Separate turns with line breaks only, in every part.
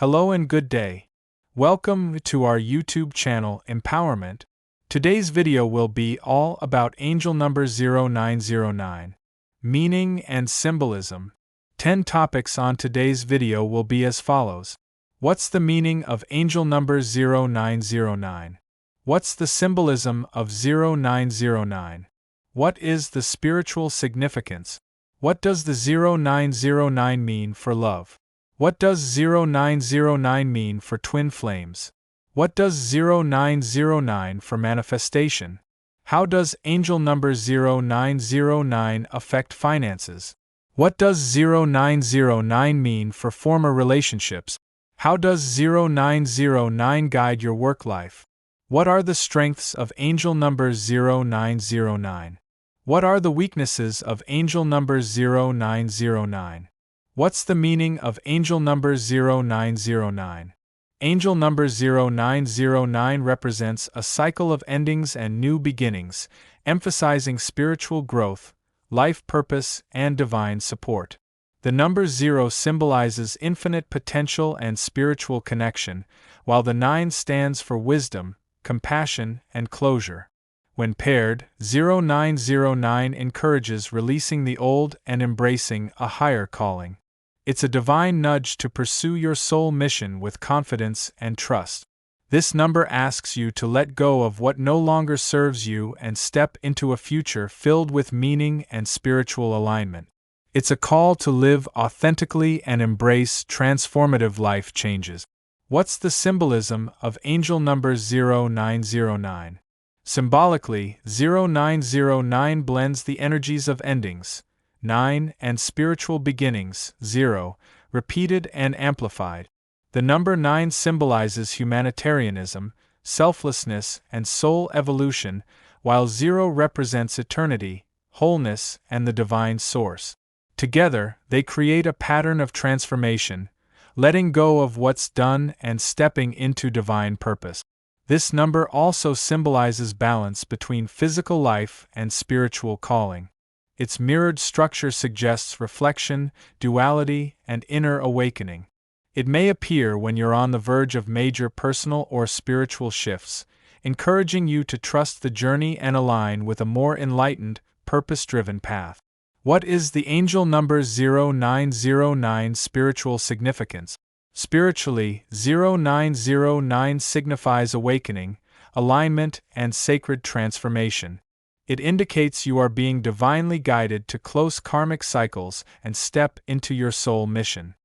Hello and good day. Welcome to our YouTube channel Empowerment. Today's video will be all about angel number 0909, meaning and symbolism. 10 topics on today's video will be as follows. What's the meaning of angel number 0909? What's the symbolism of 0909? What is the spiritual significance? What does the 0909 mean for love? What does 0909 mean for twin flames? What does 0909 for manifestation? How does angel number 0909 affect finances? What does 0909 mean for former relationships? How does 0909 guide your work life? What are the strengths of angel number 0909? What are the weaknesses of angel number 0909? What's the meaning of angel number 0909? Angel number 0909 represents a cycle of endings and new beginnings, emphasizing spiritual growth, life purpose, and divine support. The number 0 symbolizes infinite potential and spiritual connection, while the 9 stands for wisdom, compassion, and closure. When paired, 0909 encourages releasing the old and embracing a higher calling. It's a divine nudge to pursue your soul mission with confidence and trust. This number asks you to let go of what no longer serves you and step into a future filled with meaning and spiritual alignment. It's a call to live authentically and embrace transformative life changes. What's the symbolism of angel number 0909? Symbolically, 0909 blends the energies of endings, 9, and spiritual beginnings, 0, repeated and amplified. The number 9 symbolizes humanitarianism, selflessness, and soul evolution, while 0 represents eternity, wholeness, and the divine source. Together, they create a pattern of transformation, letting go of what's done and stepping into divine purpose. This number also symbolizes balance between physical life and spiritual calling. Its mirrored structure suggests reflection, duality, and inner awakening. It may appear when you're on the verge of major personal or spiritual shifts, encouraging you to trust the journey and align with a more enlightened, purpose-driven path. What is the angel number 0909 spiritual significance? Spiritually, 0909 signifies awakening, alignment, and sacred transformation. It indicates you are being divinely guided to close karmic cycles and step into your soul mission.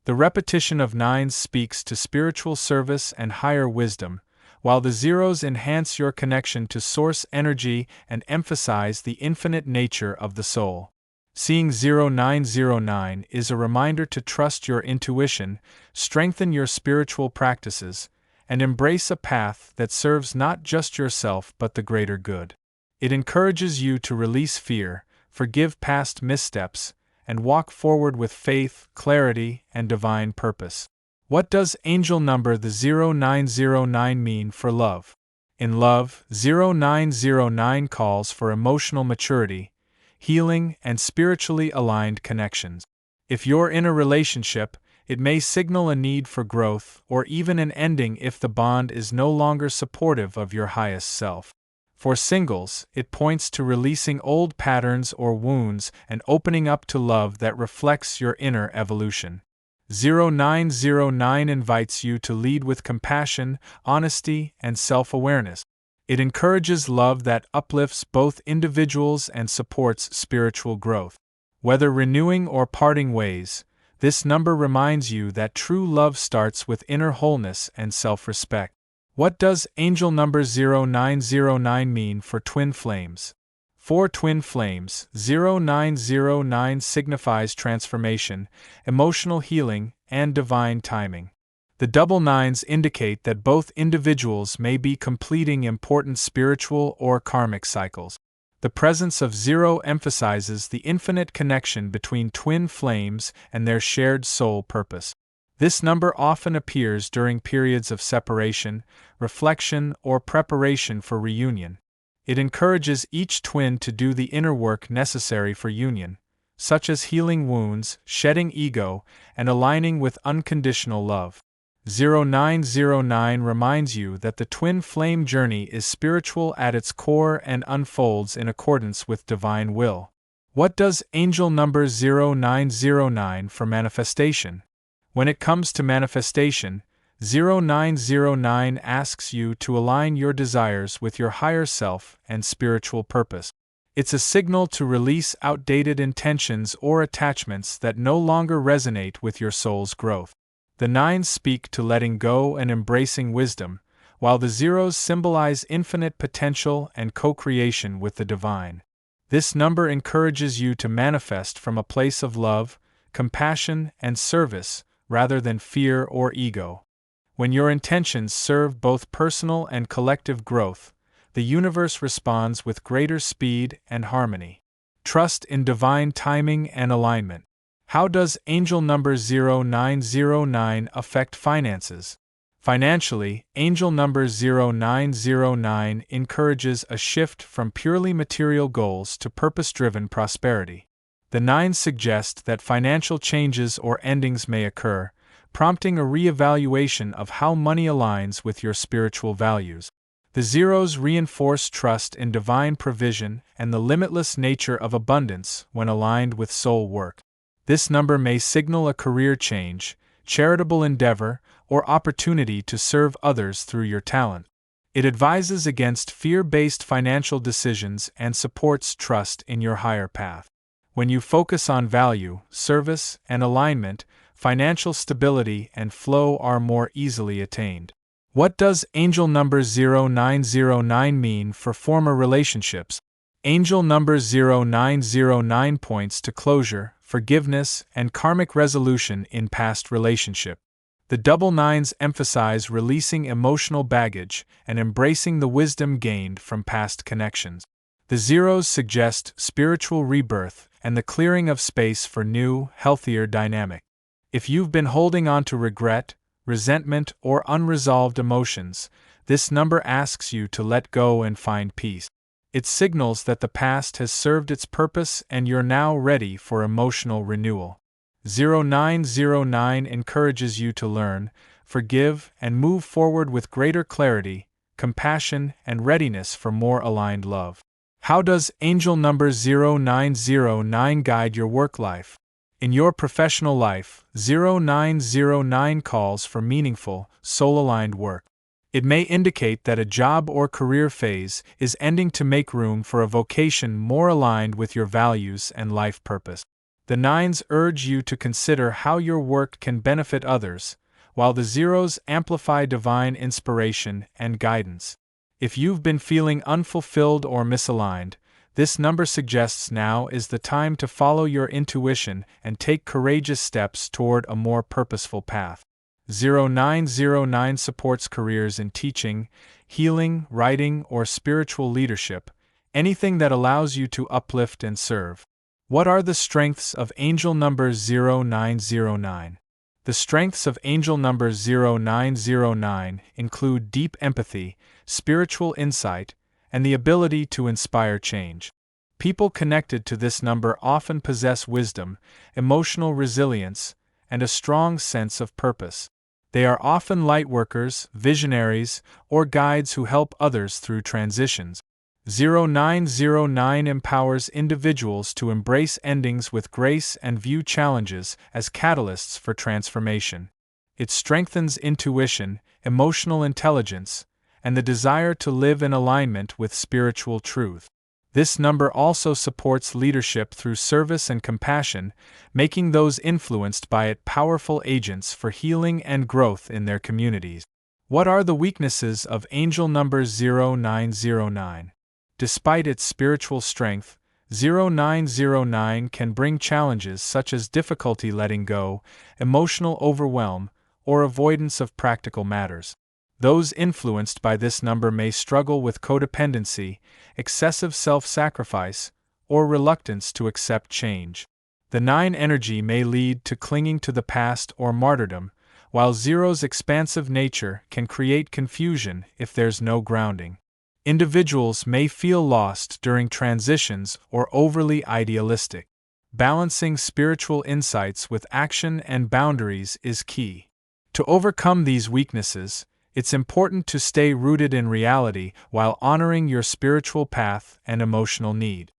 The repetition of 9s speaks to spiritual service and higher wisdom, while the 0s enhance your connection to source energy and emphasize the infinite nature of the soul. Seeing 0909 is a reminder to trust your intuition, strengthen your spiritual practices, and embrace a path that serves not just yourself but the greater good. It encourages you to release fear, forgive past missteps, and walk forward with faith, clarity, and divine purpose. What does angel number the 0909 mean for love? In love, 0909 calls for emotional maturity, healing, and spiritually aligned connections. If you're in a relationship, it may signal a need for growth or even an ending if the bond is no longer supportive of your highest self. For singles, it points to releasing old patterns or wounds and opening up to love that reflects your inner evolution. 0909 invites you to lead with compassion, honesty, and self-awareness. It encourages love that uplifts both individuals and supports spiritual growth. Whether renewing or parting ways, this number reminds you that true love starts with inner wholeness and self-respect. What does angel number 0909 mean for twin flames? For twin flames, 0909 signifies transformation, emotional healing, and divine timing. The double 9s indicate that both individuals may be completing important spiritual or karmic cycles. The presence of 0 emphasizes the infinite connection between twin flames and their shared soul purpose. This number often appears during periods of separation, reflection, or preparation for reunion. It encourages each twin to do the inner work necessary for union, such as healing wounds, shedding ego, and aligning with unconditional love. 0909 reminds you that the twin flame journey is spiritual at its core and unfolds in accordance with divine will. What does angel number 0909 for manifestation? When it comes to manifestation, 0909 asks you to align your desires with your higher self and spiritual purpose. It's a signal to release outdated intentions or attachments that no longer resonate with your soul's growth. The nines speak to letting go and embracing wisdom, while the zeros symbolize infinite potential and co-creation with the divine. This number encourages you to manifest from a place of love, compassion, and service, rather than fear or ego. When your intentions serve both personal and collective growth, the universe responds with greater speed and harmony. Trust in divine timing and alignment. How does angel number 0909 affect finances? Financially, angel number 0909 encourages a shift from purely material goals to purpose-driven prosperity. The nines suggest that financial changes or endings may occur, prompting a re-evaluation of how money aligns with your spiritual values. The zeros reinforce trust in divine provision and the limitless nature of abundance when aligned with soul work. This number may signal a career change, charitable endeavor, or opportunity to serve others through your talent. It advises against fear-based financial decisions and supports trust in your higher path. When you focus on value, service, and alignment, financial stability and flow are more easily attained. What does angel number 0909 mean for former relationships? Angel number 0909 points to closure, forgiveness, and karmic resolution in past relationship. The double nines emphasize releasing emotional baggage and embracing the wisdom gained from past connections. The zeros suggest spiritual rebirth and the clearing of space for new, healthier dynamic. If you've been holding on to regret, resentment, or unresolved emotions, this number asks you to let go and find peace. It signals that the past has served its purpose and you're now ready for emotional renewal. 0909 encourages you to learn, forgive, and move forward with greater clarity, compassion, and readiness for more aligned love. How does angel number 0909 guide your work life? In your professional life, 0909 calls for meaningful, soul-aligned work. It may indicate that a job or career phase is ending to make room for a vocation more aligned with your values and life purpose. The nines urge you to consider how your work can benefit others, while the zeros amplify divine inspiration and guidance. If you've been feeling unfulfilled or misaligned, this number suggests now is the time to follow your intuition and take courageous steps toward a more purposeful path. 0909 supports careers in teaching, healing, writing, or spiritual leadership, anything that allows you to uplift and serve. What are the strengths of angel number 0909? The strengths of angel number 0909 include deep empathy, spiritual insight, and the ability to inspire change. People connected to this number often possess wisdom, emotional resilience, and a strong sense of purpose. They are often lightworkers, visionaries, or guides who help others through transitions. 0909 empowers individuals to embrace endings with grace and view challenges as catalysts for transformation. It strengthens intuition, emotional intelligence, and the desire to live in alignment with spiritual truth. This number also supports leadership through service and compassion, making those influenced by it powerful agents for healing and growth in their communities. What are the weaknesses of angel number 0909? Despite its spiritual strength, 0909 can bring challenges such as difficulty letting go, emotional overwhelm, or avoidance of practical matters. Those influenced by this number may struggle with codependency, excessive self-sacrifice, or reluctance to accept change. The 9 energy may lead to clinging to the past or martyrdom, while 0's expansive nature can create confusion if there's no grounding. Individuals may feel lost during transitions or overly idealistic. Balancing spiritual insights with action and boundaries is key. To overcome these weaknesses, it's important to stay rooted in reality while honoring your spiritual path and emotional need.